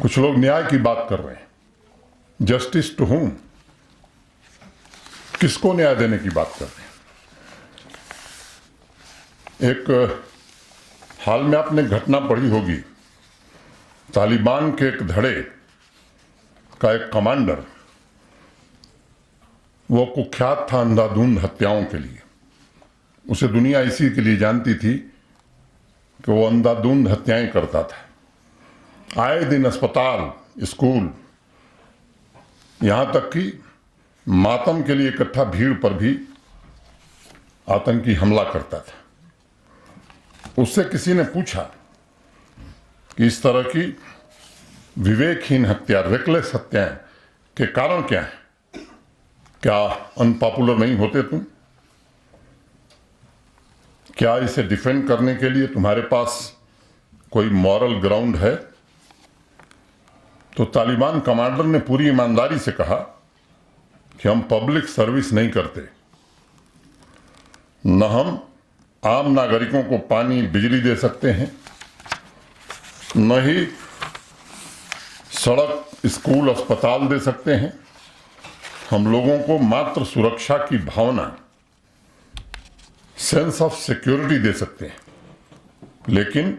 कुछ लोग न्याय की बात कर रहे हैं। जस्टिस टू हुम, किसको न्याय देने की बात कर रहे हैं? एक हाल में आपने घटना पढ़ी होगी, तालिबान के एक धड़े का एक कमांडर, वो कुख्यात था अंधाधुंध हत्याओं के लिए। उसे दुनिया इसी के लिए जानती थी कि वो अंधाधुंध हत्याएं करता था। आए दिन अस्पताल, स्कूल, यहां तक कि मातम के लिए इकट्ठा भीड़ पर भी आतंकी हमला करता था। उससे किसी ने पूछा कि इस तरह की विवेकहीन हत्या, रेकलेस हत्याएं के कारण क्या है? क्या अनपॉपुलर नहीं होते तुम? क्या इसे डिफेंड करने के लिए तुम्हारे पास कोई मॉरल ग्राउंड है? तो तालिबान कमांडर ने पूरी ईमानदारी से कहा कि हम पब्लिक सर्विस नहीं करते, न हम आम नागरिकों को पानी बिजली दे सकते हैं, न ही सड़क, स्कूल, अस्पताल दे सकते हैं। हम लोगों को मात्र सुरक्षा की भावना, सेंस ऑफ सिक्योरिटी दे सकते हैं। लेकिन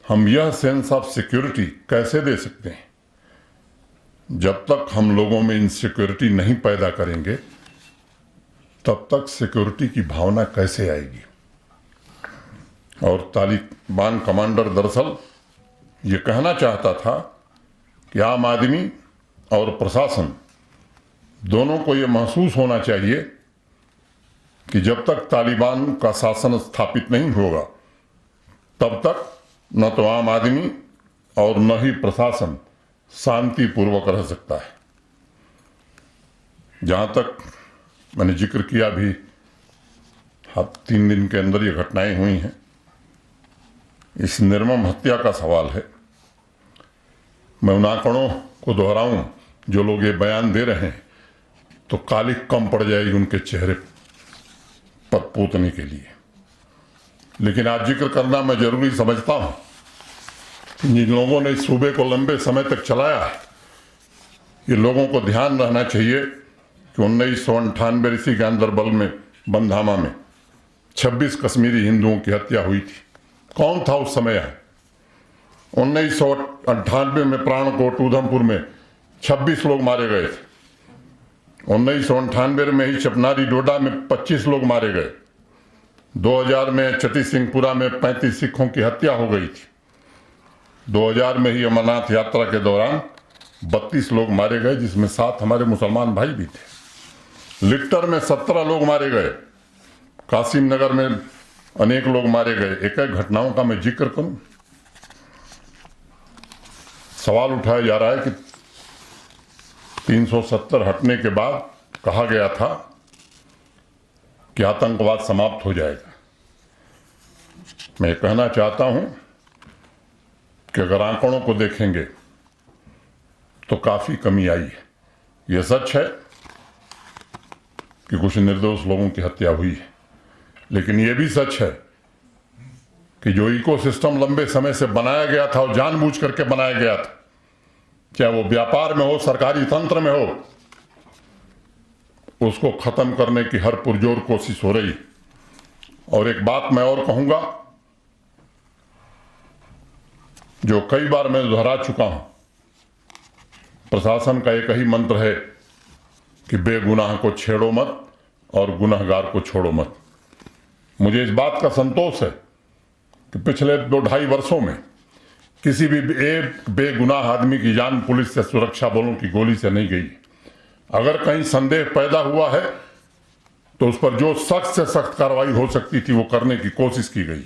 हम यह सेंस ऑफ सिक्योरिटी कैसे दे सकते हैं? जब तक हम लोगों में इनसिक्योरिटी नहीं पैदा करेंगे, तब तक सिक्योरिटी की भावना कैसे आएगी? और तालिबान कमांडर दरअसल ये कहना चाहता था कि आम आदमी और प्रशासन दोनों को ये महसूस होना चाहिए कि जब तक तालिबान का शासन स्थापित नहीं होगा, तब तक न तो आम आदमी और न ही प्रशासन शांतिपूर्वक रह सकता है। जहां तक मैंने जिक्र किया, भी 3 दिन के अंदर ये घटनाएं हुई हैं, इस निर्मम हत्या का सवाल है। मैं उन आंकड़ों को दोहराऊं जो लोग ये बयान दे रहे हैं, तो कालिक कम पड़ जाएगी उनके चेहरे पर पोतने के लिए। लेकिन आज जिक्र करना मैं जरूरी समझता हूं कि जिन लोगों ने इस सूबे को लंबे समय तक चलाया है, ये लोगों को ध्यान रहना चाहिए कि 1998 इसी गांदरबल में बंधामा में 26 कश्मीरी हिंदुओं की हत्या हुई थी। कौन था उस समय? 1998 में प्राणकोट, उधमपुर में 26 लोग मारे गए थे। 1998 में ही चपनारी डोडा में 25 लोग मारे गए। 2000 में चटी सिंहपुरा में 35 सिखों की हत्या हो गई थी। 2000 में ही अमरनाथ यात्रा के दौरान 32 लोग मारे गए, जिसमें 7 हमारे मुसलमान भाई भी थे। लिट्टर में 17 लोग मारे गए। कासिम नगर में अनेक लोग मारे गए। एक एक घटनाओं का मैं जिक्र करूं। सवाल उठाया जा रहा है कि 370 हटने के बाद कहा गया था कि आतंकवाद समाप्त हो जाएगा। मैं कहना चाहता हूं कि अगर आंकड़ों को देखेंगे तो काफी कमी आई है। यह सच है कि कुछ निर्दोष लोगों की हत्या हुई है, लेकिन यह भी सच है कि जो इकोसिस्टम लंबे समय से बनाया गया था और जानबूझ करके बनाया गया था, चाहे वो व्यापार में हो, सरकारी तंत्र में हो, उसको खत्म करने की हर पुरजोर कोशिश हो रही। और एक बात मैं और कहूंगा, जो कई बार मैं दोहरा चुका हूं, प्रशासन का एक ही मंत्र है कि बेगुनाह को छेड़ो मत और गुनहगार को छोड़ो मत। मुझे इस बात का संतोष है कि पिछले 2-2.5 वर्षों में किसी भी एक बेगुनाह आदमी की जान पुलिस से, सुरक्षा बलों की गोली से नहीं गई। अगर कहीं संदेह पैदा हुआ है तो उस पर जो सख्त से सख्त कार्रवाई हो सकती थी वो करने की कोशिश की गई।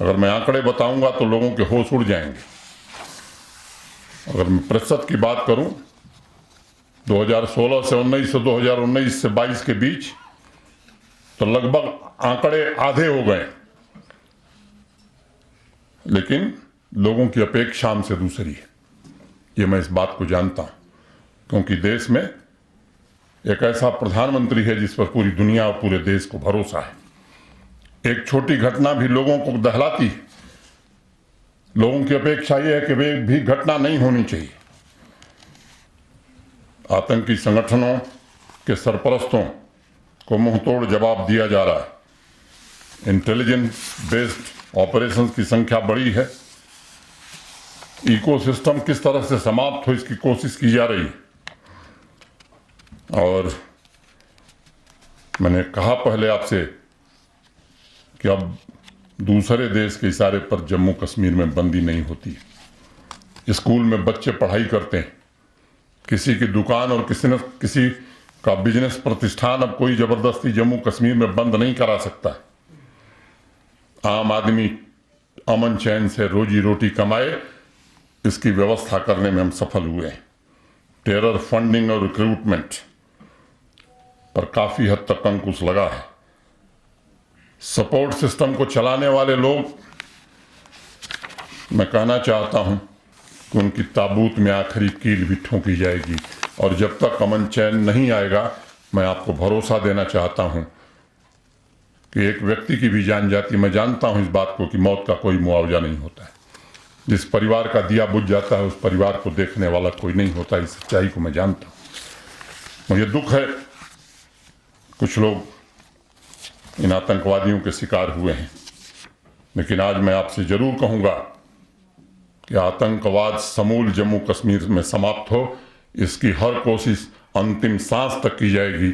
अगर मैं आंकड़े बताऊंगा तो लोगों के होश उड़ जाएंगे। अगर मैं प्रतिशत की बात करूं, 2016 से 19 से 2019 से 22 के बीच तो लगभग आंकड़े आधे हो गए। लेकिन लोगों की अपेक्षा हमसे दूसरी है, ये मैं इस बात को जानता हूं, क्योंकि देश में एक ऐसा प्रधानमंत्री है जिस पर पूरी दुनिया और पूरे देश को भरोसा है। एक छोटी घटना भी लोगों को दहलाती है, लोगों की अपेक्षा यह है कि वे भी घटना नहीं होनी चाहिए। आतंकी संगठनों के सरपरस्तों को मुंहतोड़ जवाब दिया जा रहा है। इंटेलिजेंस बेस्ड ऑपरेशंस की संख्या बड़ी है। इकोसिस्टम किस तरह से समाप्त हो इसकी कोशिश की जा रही है। और मैंने कहा पहले आपसे कि अब दूसरे देश के इशारे पर जम्मू कश्मीर में बंदी नहीं होती है। स्कूल में बच्चे पढ़ाई करते हैं, किसी की दुकान और किसी का बिजनेस प्रतिष्ठान अब कोई जबरदस्ती जम्मू कश्मीर में बंद नहीं करा सकता है। आम आदमी अमन चैन से रोजी रोटी कमाए, इसकी व्यवस्था करने में हम सफल हुए हैं। टेरर फंडिंग और रिक्रूटमेंट पर काफी हद तक अंकुश लगा है। सपोर्ट सिस्टम को चलाने वाले लोग, मैं कहना चाहता हूं कि उनकी ताबूत में आखिरी कील भी ठोंकी जाएगी। और जब तक अमन चैन नहीं आएगा, मैं आपको भरोसा देना चाहता हूं कि एक व्यक्ति की भी जान जाती, मैं जानता हूं इस बात को कि मौत का कोई मुआवजा नहीं होता है। जिस परिवार का दिया बुझ जाता है उस परिवार को देखने वाला कोई नहीं होता। इस सच्चाई को मैं जानता हूं। मुझे दुख है कुछ लोग इन आतंकवादियों के शिकार हुए हैं, लेकिन आज मैं आपसे जरूर कहूंगा कि आतंकवाद समूल जम्मू कश्मीर में समाप्त हो, इसकी हर कोशिश अंतिम सांस तक की जाएगी।